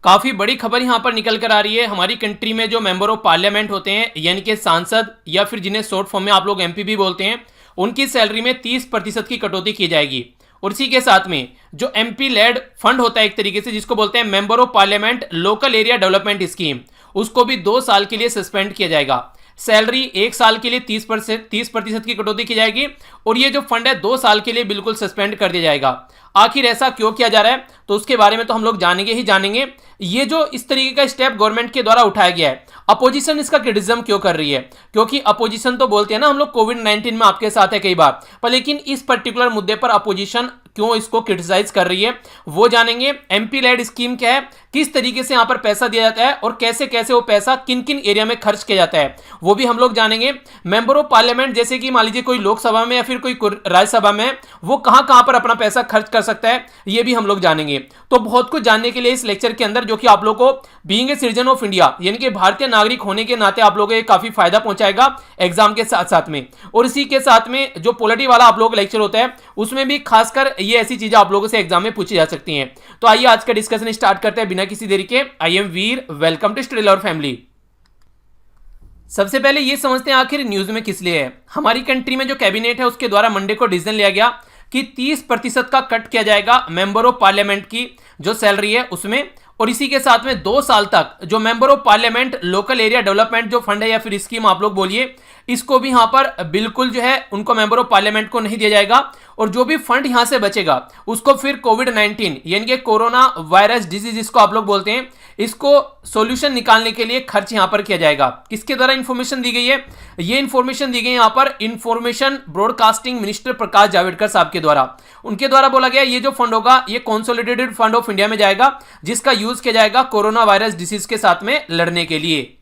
काफी बड़ी खबर यहां पर निकल कर आ रही है। हमारी कंट्री में जो मेंबर ऑफ पार्लियामेंट होते हैं यानी कि सांसद या फिर जिन्हें शॉर्ट फॉर्म में आप लोग एमपी भी बोलते हैं, उनकी सैलरी में 30% की कटौती की जाएगी। और इसी के साथ में जो एमपी लेड फंड होता है एक तरीके से, जिसको बोलते हैं member of parliament local area development scheme, उसको भी 2 साल के लिए सस्पेंड किया जाएगा। सैलरी 1 साल के लिए 30% की कटौती की जाएगी और ये जो फंड है 2 साल के लिए बिल्कुल सस्पेंड कर दिया जाएगा। आखिर ऐसा क्यों किया जा रहा है, तो उसके बारे में तो हम लोग जानेंगे ही जानेंगे। ये जो इस तरीके का स्टेप गवर्नमेंट के द्वारा उठाया गया है, अपोजिशन इसका क्रिटिसिज्म क्यों कर रही है? क्योंकि अपोजिशन तो बोलते हैं ना हम लोग कोविड-19 में आपके साथ है कई बार, पर लेकिन इस पर्टिकुलर मुद्दे पर अपोजिशन क्यों इसको क्रिटिसाइज कर रही है वो जानेंगे। एमपी लेड स्कीम क्या है, किस तरीके से यहां पर पैसा दिया जाता है और कैसे कैसे वो पैसा किन किन एरिया में खर्च किया जाता है वो भी हम लोग जानेंगे। मेंबर ऑफ पार्लियामेंट जैसे कि मान लीजिए कोई लोकसभा में या फिर कोई राज्यसभा में, वो कहां कहां पर अपना पैसा खर्च कर सकता है ये भी हम लोग जानेंगे। तो बहुत कुछ जानने के लिए इस लेक्चर के अंदर, जो कि आप लोग को being a citizen of India यानी कि भारतीय नागरिक होने के नाते आप लोगों को काफी फायदा पहुंचाएगा एग्जाम के साथ साथ में। और इसी के साथ में जो पॉलिटी वाला आप लोगों का लेक्चर होता है उसमें भी खासकर ये ऐसी चीजें आप लोगों से एग्जाम में पूछी जा सकती हैं। तो आइए आज का डिस्कशन स्टार्ट करते हैं बिना किसी देरी के। I am Veer, welcome to study lover family. सबसे पहले ये समझते हैं आखिर न्यूज में किस लिए है। हमारी कंट्री में जो कैबिनेट है उसके द्वारा मंडे को डिसीजन लिया गया कि 30% का कट किया जाएगा मेंबर ऑफ पार्लियामेंट की जो सैलरी है उसमें। और इसी के साथ में 2 साल तक जो member of parliament local area development जो फंड है या फिर स्कीम आप लोग बोलिए, इसको भी यहां पर बिल्कुल जो है उनको मेंबर ऑफ पार्लियामेंट को नहीं दिया जाएगा। और जो भी फंड यहां से बचेगा उसको फिर कोविड-19 यानी कि कोरोना वायरस डिजीज इसको आप लोग बोलते हैं, इसको सॉल्यूशन निकालने के लिए खर्च यहां पर किया जाएगा। किसके द्वारा इंफॉर्मेशन दी गई है? ये इंफॉर्मेशन दी गई यहां पर information broadcasting minister Prakash Javadekar साहब के द्वारा। उनके द्वारा बोला गया ये जो फंड होगा ये कंसोलिडेटेड फंड ऑफ इंडिया में जाएगा, जिसका यूज किया जाएगा कोरोना वायरस डिसीज के साथ में लड़ने के लिए।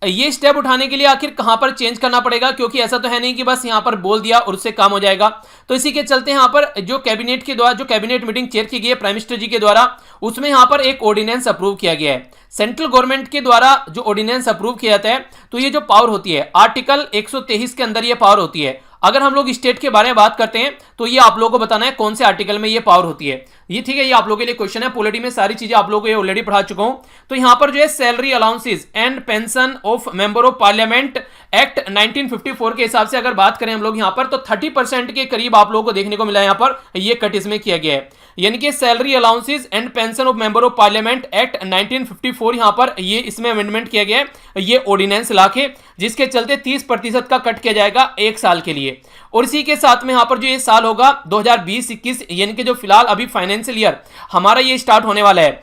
ये स्टेप उठाने के लिए आखिर कहां पर चेंज करना पड़ेगा, क्योंकि ऐसा तो है नहीं कि बस यहां पर बोल दिया और उससे काम हो जाएगा। तो इसी के चलते यहां पर जो कैबिनेट के द्वारा जो कैबिनेट मीटिंग चेयर की गई है प्राइम मिनिस्टर जी के द्वारा, उसमें यहां पर एक ऑर्डिनेंस अप्रूव किया गया है। सेंट्रल गवर्नमेंट के द्वारा जो ऑर्डिनेंस अप्रूव किया जाता है तो ये जो पावर होती है आर्टिकल 123 के अंदर ये पावर होती है। अगर हम लोग स्टेट के बारे में बात करते हैं तो ये आप लोगों को बताना है कौन से आर्टिकल में ये पावर होती है। ये ठीक है, ये आप लोगों के लिए क्वेश्चन है। पॉलिटी में सारी चीजें आप लोगों को ये ऑलरेडी पढ़ा चुका हूं। तो यहां पर जो है salary allowances and pension of member of parliament act 1954 के हिसाब से अगर बात करें हम लोग यहां पर, तो 30% के करीब आप लोगों को देखने को मिला यहां पर ये कट इसमें किया गया है। यानी कि salary allowances and pension of member of parliament act 1954 यहां पर ये इसमें अमेंडमेंट किया गया है ये ऑर्डिनेंस लाके, जिसके चलते 30% का कट किया जाएगा 1 साल के लिए। और इसी के साथ में यहां पर जो ये साल होगा 2020-21 यानी कि जो फिलहाल अभी फाइनेंशियल ईयर हमारा ये स्टार्ट होने वाला है,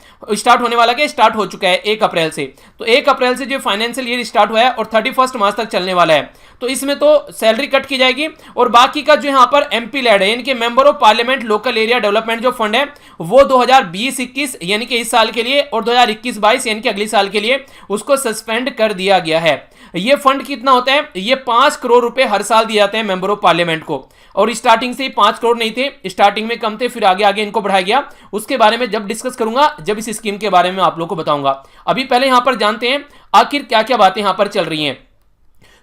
स्टार्ट हो चुका है 1 अप्रैल से। तो 1 अप्रैल से जो फाइनेंशियल ईयर स्टार्ट हुआ है और 31 मार्च तक चलने वाला है, तो इसमें तो सैलरी कट की जाएगी। और बाकी का जो यहां पर एमपी लेड है यानी कि member of parliament local area development जो फंड है वो 2020-21 यानी कि इस साल के लिए और 2021-22 यानी कि अगले साल के लिए उसको सस्पेंड कर दिया गया है। ये फंड कितना होता है? ये 5 करोड़ रुपए हर साल दिए जाते हैं मेंबर ऑफ पार्लियामेंट को। और स्टार्टिंग से ही 5 करोड़ नहीं थे, स्टार्टिंग में कम थे, फिर आगे आगे इनको बढ़ाया गया। उसके बारे में जब डिस्कस करूंगा, जब इस स्कीम के बारे में आप लोगों को बताऊंगा। अभी पहले यहां पर जानते हैं आखिर क्या क्या बातें यहां पर चल रही हैं।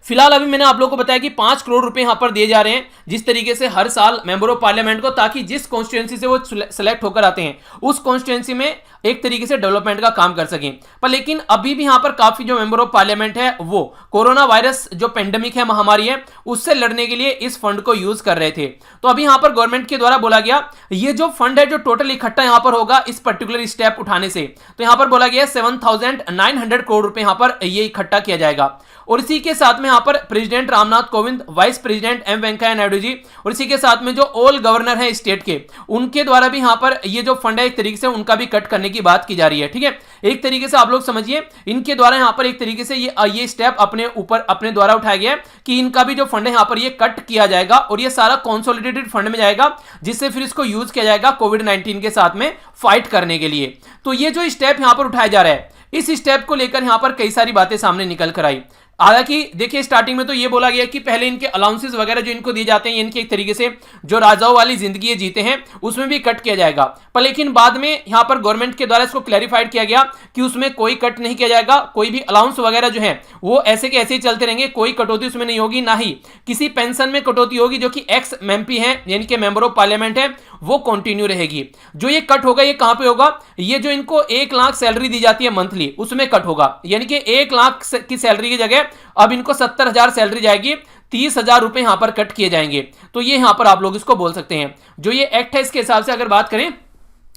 फिलहाल अभी मैंने आप लोगों को बताया कि 5 करोड़ रुपए यहां पर दिए जा रहे हैं जिस तरीके से हर साल मेंबर ऑफ पार्लियामेंट को, ताकि जिस कॉन्स्टिट्यूएंसी से वो सेलेक्ट होकर आते हैं उस कॉन्स्टिट्यूएंसी में एक तरीके से डेवलपमेंट का काम कर सकें। पर लेकिन अभी भी यहां पर काफी जो मेंबर ऑफ पार्लियामेंट है वो कोरोना वायरस जो पेंडेमिक है, महामारी है, उससे लड़ने के लिए इस फंड को यूज कर रहे थे। तो अभी यहां पर गवर्नमेंट के द्वारा बोला गया ये जो फंड है जो टोटल इकट्ठा यहां पर होगा इस पर्टिकुलर स्टेप उठाने से, तो यहां पर बोला गया 7,900 करोड़ रुपए यहां पर ये इकट्ठा किया जाएगा। और इसी के साथ में यहां पर president Ramnath Kovind, vice president M Venkaiah Naidu ji और इसी के साथ में जो ऑल गवर्नर है स्टेट के, उनके द्वारा भी यहां पर ये जो फंड है एक तरीके से उनका भी कट करने की बात की जा रही है। ठीक है, एक तरीके से आप लोग समझिए इनके द्वारा यहां पर एक तरीके से ये स्टेप अपने ऊपर अपने द्वारा उठाया गया है कि इनका भी जो फंड है यहां पर ये कट किया जाएगा और ये सारा कंसोलिडेटेड फंड में जाएगा, जिससे फिर इसको यूज किया जाएगा कोविड-19 के साथ में फाइट करने के लिए। तो ये जो स्टेप यहां पर उठाया जा रहा है, इस स्टेप को लेकर यहां पर कई सारी बातें सामने निकल कर आई। हालांकि देखिए स्टार्टिंग में तो ये बोला गया कि पहले इनके अलाउंसेस वगैरह जो इनको दिए जाते हैं, इनके एक तरीके से जो राजाओं वाली जिंदगी ये जीते हैं उसमें भी कट किया जाएगा। पर लेकिन बाद में यहां पर गवर्नमेंट के द्वारा इसको क्लैरिफाइड किया गया कि उसमें कोई कट नहीं किया जाएगा, कोई भी अलाउंस वगैरह जो है वो ऐसे के ऐसे ही चलते रहेंगे, कोई कटौती उसमें नहीं होगी, ना ही किसी पेंशन में कटौती होगी। जो कि एक्स एमपी है यानी कि मेंबर ऑफ पार्लियामेंट है वो कंटिन्यू रहेगी। जो ये कट होगा ये कहां पे होगा, ये जो इनको 1 लाख सैलरी दी जाती है मंथली उसमें कट होगा, यानी कि 1 लाख की सैलरी की जगह अब इनको 70,000 सैलरी जाएगी, 30,000 रुपए यहां पर कट किए जाएंगे। तो ये यहां पर आप लोग इसको बोल सकते हैं। जो ये एक्ट है इसके हिसाब से अगर बात करें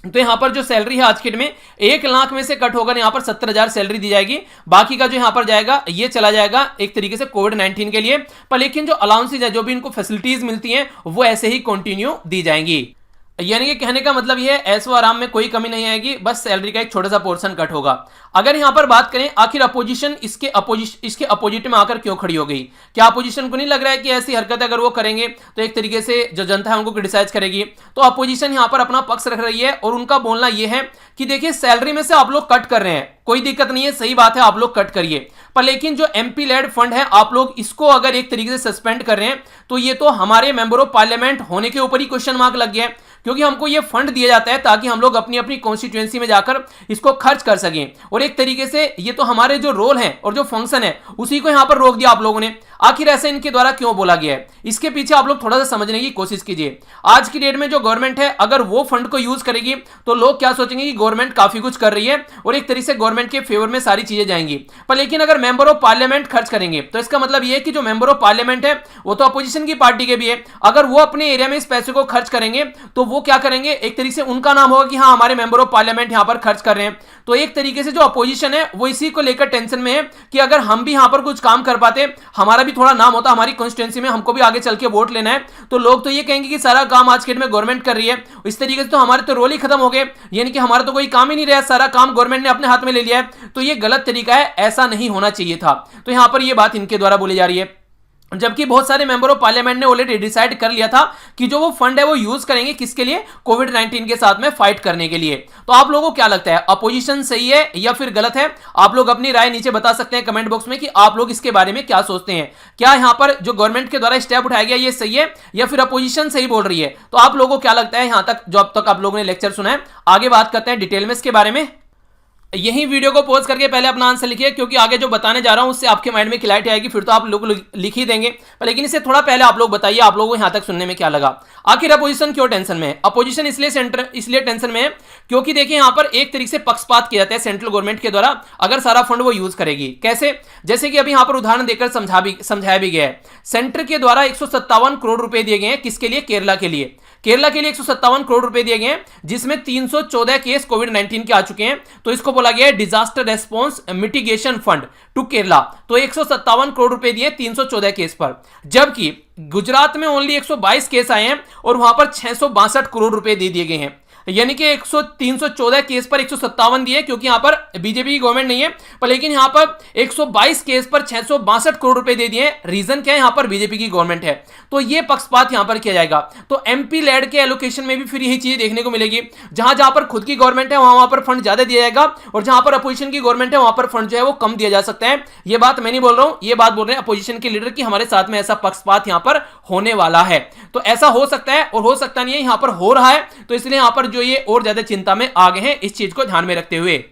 तो यहां पर जो सैलरी है आज के डेट में 1 लाख में से कट होगा, यहां पर 70,000 सैलरी दी जाएगी, बाकी का जो यहां पर जाएगा ये चला जाएगा एक तरीके से कोविड-19 के लिए। पर लेकिन जो अलाउंसेज है, जो भी इनको फैसिलिटीज मिलती हैं वो ऐसे ही कंटिन्यू दी जाएंगी। यानी कि कहने का मतलब ये है ऐसो आराम में कोई कमी नहीं आएगी, बस सैलरी का एक छोटा सा पोर्शन कट होगा। अगर यहां पर बात करें आखिर अपोजिशन इसके अपोजिट में आकर क्यों खड़ी हो गई, क्या अपोजिशन को नहीं लग रहा है कि ऐसी हरकत अगर वो करेंगे तो एक तरीके से जो जनता है उनको क्रिटिसाइज करेगी? तो अपोजिशन यहां पर अपना पक्ष रख रही है और उनका बोलना यह है कि देखिए सैलरी में से आप लोग कट कर रहे हैं, कोई दिक्कत नहीं है, सही बात है, आप लोग कट करिए, पर लेकिन जो एमपी लेड फंड है आप लोग इसको अगर एक तरीके से सस्पेंड कर रहे हैं तो ये तो हमारे मेंबर ऑफ पार्लियामेंट होने के ऊपर ही क्वेश्चन मार्क लग गया है, क्योंकि हमको ये फंड दिया जाता है ताकि हम लोग अपनी अपनी कॉन्स्टिट्यूएंसी में जाकर इसको खर्च कर सकें, और एक तरीके से ये तो हमारे जो रोल है और जो फंक्शन है उसी को यहां पर रोक दिया आप लोगों ने। आखिर ऐसे इनके द्वारा क्यों बोला गया है, इसके पीछे आप लोग थोड़ा सा समझने की कोशिश कीजिए। आज की डेट में जो गवर्नमेंट है अगर वो फंड को यूज करेगी तो लोग क्या सोचेंगे कि गवर्नमेंट काफी कुछ कर रही है और एक तरीके से गवर्नमेंट के फेवर में सारी चीजें जाएंगी। पर लेकिन अगर मेंबर ऑफ पार्लियामेंट खर्च करेंगे तो इसका मतलब यह है कि जो मेंबर ऑफ पार्लियामेंट है वो तो अपोजिशन की पार्टी के भी है, अगर वो अपने एरिया में इस पैसे को खर्च करेंगे तो वो क्या करेंगे, एक तरीके से उनका नाम होगा कि हाँ हमारे मेंबर ऑफ पार्लियामेंट यहां पर खर्च कर रहे हैं। तो एक तरीके से जो अपोजिशन है वो इसी को लेकर टेंशन में है कि अगर हम भी यहां पर कुछ काम कर पाते, हमारा भी थोड़ा नाम होता, हमारी कॉन्स्टिट्यूएंसी में हमको भी आगे चल के वोट लेना है, तो लोग तो ये कहेंगे कि सारा काम आज के डेट में गवर्नमेंट कर रही है, इस तरीके से तो हमारे तो रोल ही खत्म हो गए, यानी कि हमारा तो कोई काम ही नहीं रहा, सारा काम गवर्नमेंट ने अपने हाथ में ले लिया है। तो ये गलत तरीका है, ऐसा नहीं होना चाहिए था। तो यहां पर ये बात इनके द्वारा बोली जा रही है, जबकि बहुत सारे मेंबर ऑफ पार्लियामेंट ने ऑलरेडी डिसाइड कर लिया था कि जो वो फंड है वो यूज करेंगे किसके लिए, कोविड-19 के साथ में फाइट करने के लिए। तो आप लोगों को क्या लगता है, अपोजिशन सही है या फिर गलत है? आप लोग अपनी राय नीचे बता सकते हैं कमेंट बॉक्स में कि आप लोग इसके बारे में क्या सोचते हैं। क्या यहां पर जो गवर्नमेंट के द्वारा स्टेप उठाया गया ये सही है या फिर अपोजिशन सही बोल रही है? तो आप लोगों को क्या लगता है यहां तक जो अब तक आप लोगों ने लेक्चर सुना है? आगे बात करते हैं डिटेल में इसके बारे में। यही वीडियो को पॉज करके पहले अपना आंसर लिखिए, क्योंकि आगे जो बताने जा रहा हूं उससे आपके माइंड में क्लैरिटी आएगी, फिर तो आप लोग लिख ही देंगे। लेकिन इससे थोड़ा पहले आप लोग बताइए आप लोगों को यहां तक सुनने में क्या लगा। आखिर अपोजिशन क्यों टेंशन में है? अपोजिशन इसलिए टेंशन में है क्योंकि देखिए यहां पर एक तरीके से पक्षपात किया जाता है सेंट्रल गवर्नमेंट के द्वारा अगर सारा फंड वो यूज करेगी। कैसे? जैसे कि अभी यहां पर उदाहरण देकर समझाया भी गया है। सेंटर के द्वारा 157 करोड़ रुपए दिए गए हैं, किसके लिए? केरला के लिए। केरला के लिए 157 करोड़ रुपए दिए गए हैं, जिसमें 314 केस कोविड-19 के आ चुके हैं। तो इसको बोला गया है disaster response mitigation fund to Kerala. तो 157 करोड़ रुपए दिए 314 केस पर, जबकि गुजरात में ओनली 122 केस आए हैं और वहां पर 662 करोड़ रुपए दे दिए गए हैं। यानी कि 314 केस पर 157 दिए, क्योंकि यहां पर बीजेपी की गवर्नमेंट नहीं है, पर लेकिन यहां पर 122 केस पर 662 करोड़ रुपए दे दिए। रीजन क्या है? यहां पर बीजेपी की गवर्नमेंट है, तो यह पक्षपात यहां पर किया जाएगा। तो एमपी लेड के एलोकेशन में भी फिर यही चीज देखने को मिलेगी, जहां जहां पर खुद की गवर्नमेंट है वहां पर फंड ज्यादा दिया जाएगा और जहां पर अपोजिशन की गवर्नमेंट है वहां पर फंड जो है वो कम दिया जा सकता है। यह बात मैं नहीं बोल रहा हूं, यह बात बोल रहे हैं अपोजिशन के लीडर की हमारे साथ में ऐसा पक्षपात यहां पर होने वाला है। तो ऐसा हो सकता है और हो सकता नहीं है, यहां पर हो रहा है, तो इसलिए यहां पर जो ये और ज्यादा चिंता में आ गए हैं इस चीज को ध्यान में रखते हुए।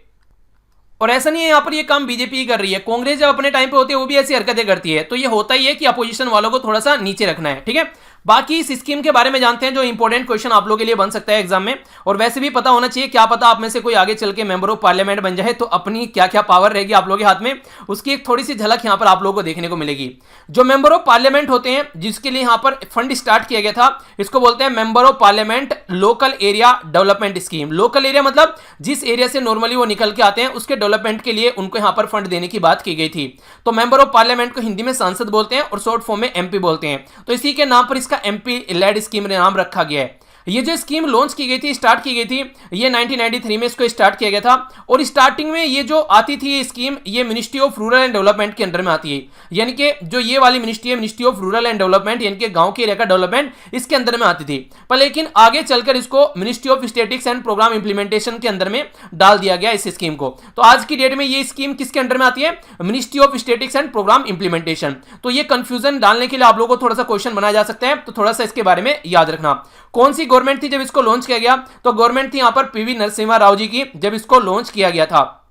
और ऐसा नहीं है यहां पर ये काम बीजेपी कर रही है, कांग्रेस जब अपने टाइम पे होती है वो भी ऐसी हरकतें करती है। तो ये होता ही है कि अपोजिशन वालों को थोड़ा सा नीचे रखना है, ठीक है। बाकी इस स्कीम के बारे में जानते हैं जो इंपॉर्टेंट क्वेश्चन आप लोगों के लिए बन सकता है एग्जाम में, और वैसे भी पता होना चाहिए, क्या पता आप में से कोई आगे चल के मेंबर ऑफ पार्लियामेंट बन जाए तो अपनी क्या क्या पावर रहेगी आप लोगों के हाथ में, उसकी एक थोड़ी सी झलक यहां पर आप लोगों को देखने को मिलेगी। जो मेंबर ऑफ पार्लियामेंट होते हैं जिसके लिए यहां पर फंड स्टार्ट किया गया था, इसको बोलते हैं member of parliament local area development scheme. Local area मतलब जिस एरिया से नॉर्मली वो निकल के आते हैं उसके डेवलपमेंट के लिए उनको यहां पर फंड देने की बात की गई थी। तो मेंबर ऑफ पार्लियामेंट को हिंदी में सांसद बोलते हैं और शॉर्ट फॉर्म में एमपी बोलते हैं। तो इसी के नाम पर इसका एमपी लेड स्कीम नाम रखा गया है। ये जो स्कीम लॉन्च की गई थी, स्टार्ट की गई थी, ये 1993 में इसको स्टार्ट किया गया था। और स्टार्टिंग में ये जो आती थी ये स्कीम, ये ministry of rural and development के अंडर में आती है। यानी कि जो ये वाली मिनिस्ट्री है, ministry of rural and development, यानी कि गांव के एरिया का डेवलपमेंट, इसके अंदर में आती थी। पर लेकिन आगे चलकर इसको ministry of statistics and programme implementation के अंदर में डाल दिया गया इस स्कीम को। तो आज की डेट में ये स्कीम किसके अंडर में आती है? Ministry of statistics and programme implementation. तो ये कंफ्यूजन डालने के लिए आप लोगों को थोड़ा सा क्वेश्चन बनाया जा सकता है, तो थोड़ा सा इसके बारे में याद रखना। कौन सी गवर्नमेंट थी जब इसको लॉन्च किया गया? तो गवर्नमेंट थी यहां पर पीवी नरसिम्हा राव जी की, जब इसको लॉन्च किया गया था।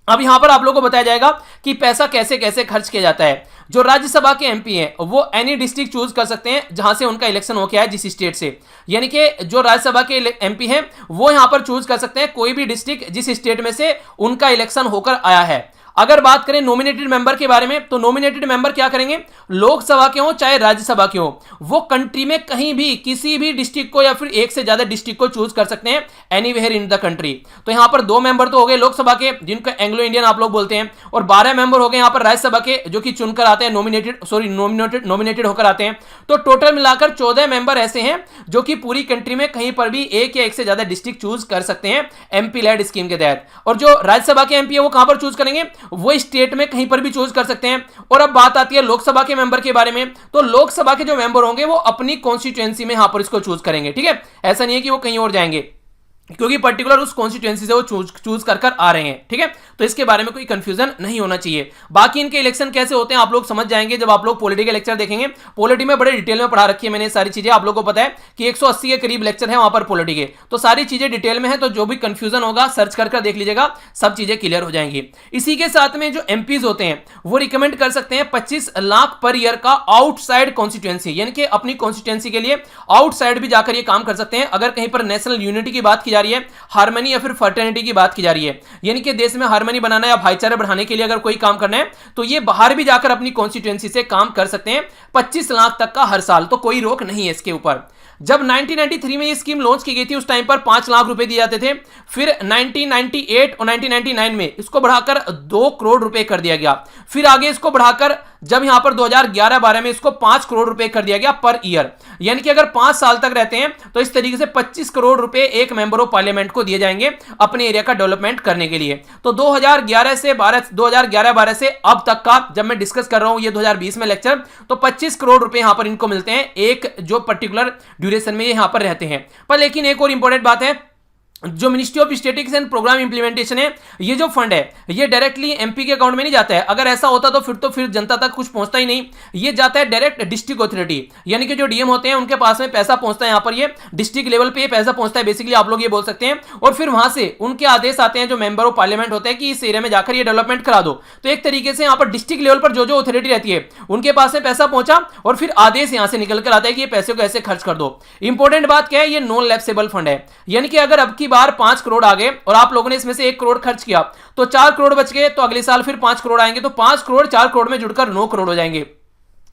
अब यहां पर आप लोगों को बताया जाएगा कि पैसा कैसे कैसे खर्च किया जाता है। जो राज्यसभा के एमपी हैं वो एनी डिस्ट्रिक्ट चूज कर सकते हैं जहां से उनका इलेक्शन हो गया है, जिस स्टेट से। यानी कि जो राज्यसभा के एमपी हैं वो यहां पर चूज कर सकते हैं कोई भी डिस्ट्रिक्ट जिस स्टेट में से उनका इलेक्शन होकर आया है। अगर बात करें नॉमिनेटेड मेंबर के बारे में, तो नॉमिनेटेड मेंबर क्या करेंगे? लोकसभा के हो चाहे राज्यसभा के हो, वो कंट्री में कहीं भी किसी भी डिस्ट्रिक्ट को या फिर एक से ज्यादा डिस्ट्रिक्ट को चूज कर सकते हैं एनीवेयर इन द कंट्री। तो यहां पर 2 मेंबर तो हो गए लोकसभा के, जिनको एंग्लो इंडियन आप लोग बोलते हैं, और 12 मेंबर हो गए यहां पर राज्यसभा के, जो कि चुनकर आते हैं, नॉमिनेटेड होकर आते हैं। तो टोटल मिलाकर 14 मेंबर ऐसे हैं जो कि पूरी कंट्री में कहीं पर भी एक या एक से ज्यादा डिस्ट्रिक्ट चूज कर सकते हैं एमपी लेड स्कीम के तहत। और जो राज्यसभा के एमपी है वो कहां पर चूज करेंगे? वो स्टेट में कहीं पर भी चूज कर सकते हैं। और अब बात आती है लोकसभा के मेंबर के बारे में, तो लोकसभा के जो मेंबर होंगे वो अपनी कॉन्स्टिट्यूएंसी में यहां पर इसको चूज करेंगे। ठीक है, ऐसा नहीं है कि वो कहीं और जाएंगे, क्योंकि पर्टिकुलर उस कॉन्स्टिट्यूएंसी से वो चूज कर आ रहे हैं। ठीक है, तो इसके बारे में कोई कंफ्यूजन नहीं होना चाहिए। बाकी इनके इलेक्शन कैसे होते हैं आप लोग समझ जाएंगे जब आप लोग पॉलिटी के लेक्चर देखेंगे। पॉलिटी में बड़े डिटेल में पढ़ा रखी है मैंने सारी चीजें, आप लोगों को पता है कि 180 के करीब लेक्चर है वहां पर पॉलिटी के, तो सारी चीजें डिटेल में है। तो जो भी कंफ्यूजन होगा सर्च कर देख लीजिएगा, सब चीजें क्लियर हो जाएंगी। इसी के साथ में जो एमपीज होते हैं वो रिकमेंड कर सकते हैं 25 लाख पर ईयर का आउटसाइड कॉन्स्टिट्यूएंसी, यानी कि अपनी कॉन्स्टिट्यूएंसी के लिए आउटसाइड भी जाकर ये काम कर सकते हैं। अगर कहीं पर नेशनल यूनिटी की बात की जा रही है, हार्मनी या फिर फर्टर्निटी की बात की जा रही है, यानी कि देश में हार्मनी बनाना या भाईचारा बढ़ाने के लिए अगर कोई काम करना है, तो ये बाहर भी जाकर अपनी कॉन्स्टिट्यूएंसी से काम कर सकते हैं 25 लाख तक का हर साल। तो कोई रोक नहीं है इसके ऊपर। जब 1993 में ये स्कीम लॉन्च की गई थी उस टाइम पर 5 लाख रुपए दिए जाते थे। फिर 1998 और 1999 में इसको बढ़ाकर 2 करोड़ रुपए कर दिया गया। फिर आगे इसको बढ़ाकर जब यहां पर 2011-12 में इसको 5 करोड़ रुपए कर दिया गया पर ईयर, यानी कि अगर 5 साल तक रहते हैं तो इस तरीके से 25 करोड़ रुपए एक मेंबर ऑफ पार्लियामेंट को दिए जाएंगे अपने एरिया का डेवलपमेंट करने के लिए। तो 2011-12 से अब तक का जब मैं डिस्कस कर रहा हूं ये 2020 में लेक्चर, तो 25 करोड़ रुपए यहां पर इनको मिलते हैं एक जो पर्टिकुलर ड्यूरेशन में यहां पर रहते हैं। पर लेकिन एक और इंपॉर्टेंट बात है, जो ministry of statistics and programme implementation है, ये जो फंड है ये डायरेक्टली एमपी के अकाउंट में नहीं जाता है। अगर ऐसा होता तो फिर जनता तक कुछ पहुंचता ही नहीं। ये जाता है डायरेक्ट डिस्ट्रिक्ट अथॉरिटी, यानी कि जो डीएम होते हैं उनके पास में पैसा पहुंचता है। यहां पर ये डिस्ट्रिक्ट लेवल पे ये पैसा पहुंचता है, बेसिकली आप लोग ये बोल सकते हैं। और फिर वहां से उनके आदेश आते हैं जो मेंबर ऑफ पार्लियामेंट होते हैं कि इस एरिया में जाकर ये डेवलपमेंट करा दो। तो एक तरीके से यहां पर डिस्ट्रिक्ट लेवल पर जो अथॉरिटी रहती है उनके पास में पैसा पहुंचा और फिर आदेश यहां से निकल कर आता है कि ये पैसे को ऐसे खर्च कर दो। इंपॉर्टेंट बात क्या है, ये नॉन लैप्सेबल फंड है, यानी कि अगर अब की बार 5 करोड़ आ गए और आप लोगों ने इसमें से 1 करोड़ खर्च किया तो 4 करोड़ बच गए, तो अगले साल फिर 5 करोड़ आएंगे, तो 5 करोड़ 4 करोड़ में जुड़कर 9 करोड़ हो जाएंगे।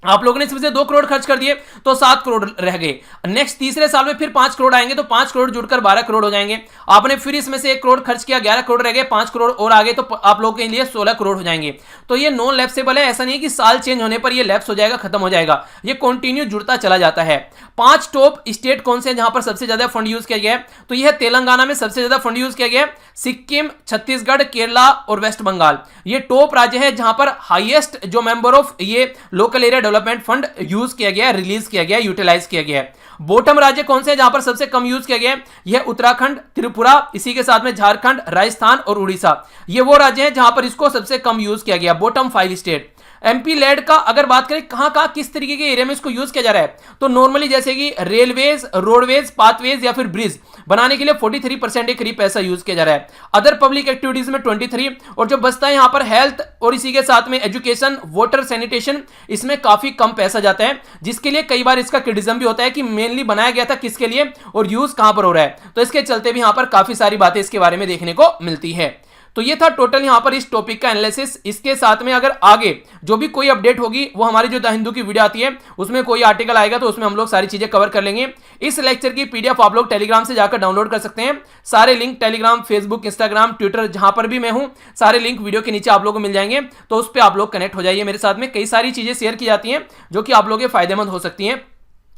आप लोगों ने इसमें से 2 करोड़ खर्च कर दिए तो 7 करोड़ रह गए। नेक्स्ट तीसरे साल में फिर 5 करोड़ आएंगे तो 5 करोड़ जुड़कर 12 करोड़ हो जाएंगे। आपने फिर इसमें से 1 करोड़ खर्च किया, 11 करोड़ रह गए, 5 करोड़ और आगे तो आप लोगों के लिए 16 करोड़ हो जाएंगे। तो ये नॉन लैप्सेबल है, ऐसा नहीं कि साल चेंज होने पर ये लैप्स हो जाएगा, खत्म हो जाएगा, ये कंटिन्यू जुड़ता चला जाता है। 5 टॉप स्टेट कौन से हैं जहां पर सबसे ज्यादा फंड यूज किया गया है? तो यह तेलंगाना में सबसे ज्यादा फंड यूज किया गया है, सिक्किम, छत्तीसगढ़, केरला और वेस्ट बंगाल ये टॉप राज्य है जहां पर हाईएस्ट जो मेंबर ऑफ ये local area development fund use किया गया, रिलीज किया गया, यूटिलाइज किया गया है। बॉटम राज्य कौन से हैं जहां पर सबसे कम यूज किया गया है? यह उत्तराखंड, त्रिपुरा, इसी के साथ में झारखंड, राजस्थान और उड़ीसा, ये वो राज्य हैं जहां पर इसको सबसे कम यूज किया गया। Bottom 5 state. एमपी लेड का अगर बात करें कहां किस तरीके के एरिया में इसको यूज किया जा रहा है, तो नॉर्मली जैसे कि रेलवेज, रोडवेज, पाथवेज या फिर ब्रिज बनाने के लिए 43% के करीब पैसा यूज किया जा रहा है। अदर पब्लिक एक्टिविटीज में 23, और जो बचता है यहां पर हेल्थ और इसी के साथ में एजुकेशन, वाटर, सैनिटेशन, इसमें काफी कम पैसा जाता है, जिसके लिए कई बार इसका क्रिटिसिज्म भी होता है कि मेनली बनाया गया था किसके लिए और यूज कहां पर हो रहा है। तो इसके चलते भी यहां पर काफी सारी बातें इसके बारे में देखने को मिलती है। तो ये था टोटल यहां पर इस टॉपिक का एनालिसिस। इसके साथ में अगर आगे जो भी कोई अपडेट होगी वो हमारी जो द हिंदू की वीडियो आती है उसमें कोई आर्टिकल आएगा तो उसमें हम लोग सारी चीजें कवर कर लेंगे। इस लेक्चर की पीडीएफ आप लोग टेलीग्राम से जाकर डाउनलोड कर सकते हैं। सारे link Telegram, Facebook, Instagram, Twitter, जहां पर भी मैं हूं, सारे लिंक वीडियो के नीचे आप लोगों को मिल जाएंगे। तो उस पर आप लोग कनेक्ट हो जाइए मेरे साथ में। कई सारी चीजें शेयर की जाती हैं जो कि आप लोगों के फायदेमंद हो सकती हैं।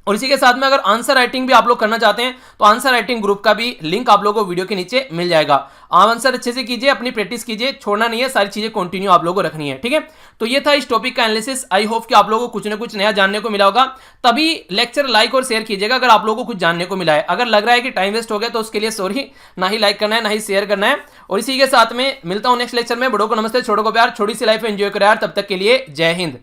और इसी के साथ में अगर आंसर राइटिंग भी आप लोग करना चाहते हैं तो आंसर राइटिंग ग्रुप का भी लिंक आप लोगों को वीडियो के नीचे मिल जाएगा। आप आंसर अच्छे से कीजिए, अपनी प्रैक्टिस कीजिए, छोड़ना नहीं है, सारी चीजें कंटिन्यू आप लोगों को रखनी है, ठीक है। तो ये था इस टॉपिक का एनालिसिस। आई होप कि आप लोगों को कुछ ना कुछ नया जानने को मिला होगा। तभी लेक्चर लाइक और शेयर कीजिएगा अगर आप लोगों को कुछ जानने को मिला है। अगर लग रहा है कि टाइम वेस्ट हो गया तो उसके लिए सॉरी, ना ही लाइक करना है ना ही शेयर करना है। और इसी के साथ में मिलता हूं नेक्स्ट लेक्चर में। बड़ों को नमस्ते, छोटों को प्यार, छोटी सी लाइफ एंजॉय करें यार। तब तक के लिए जय हिंद।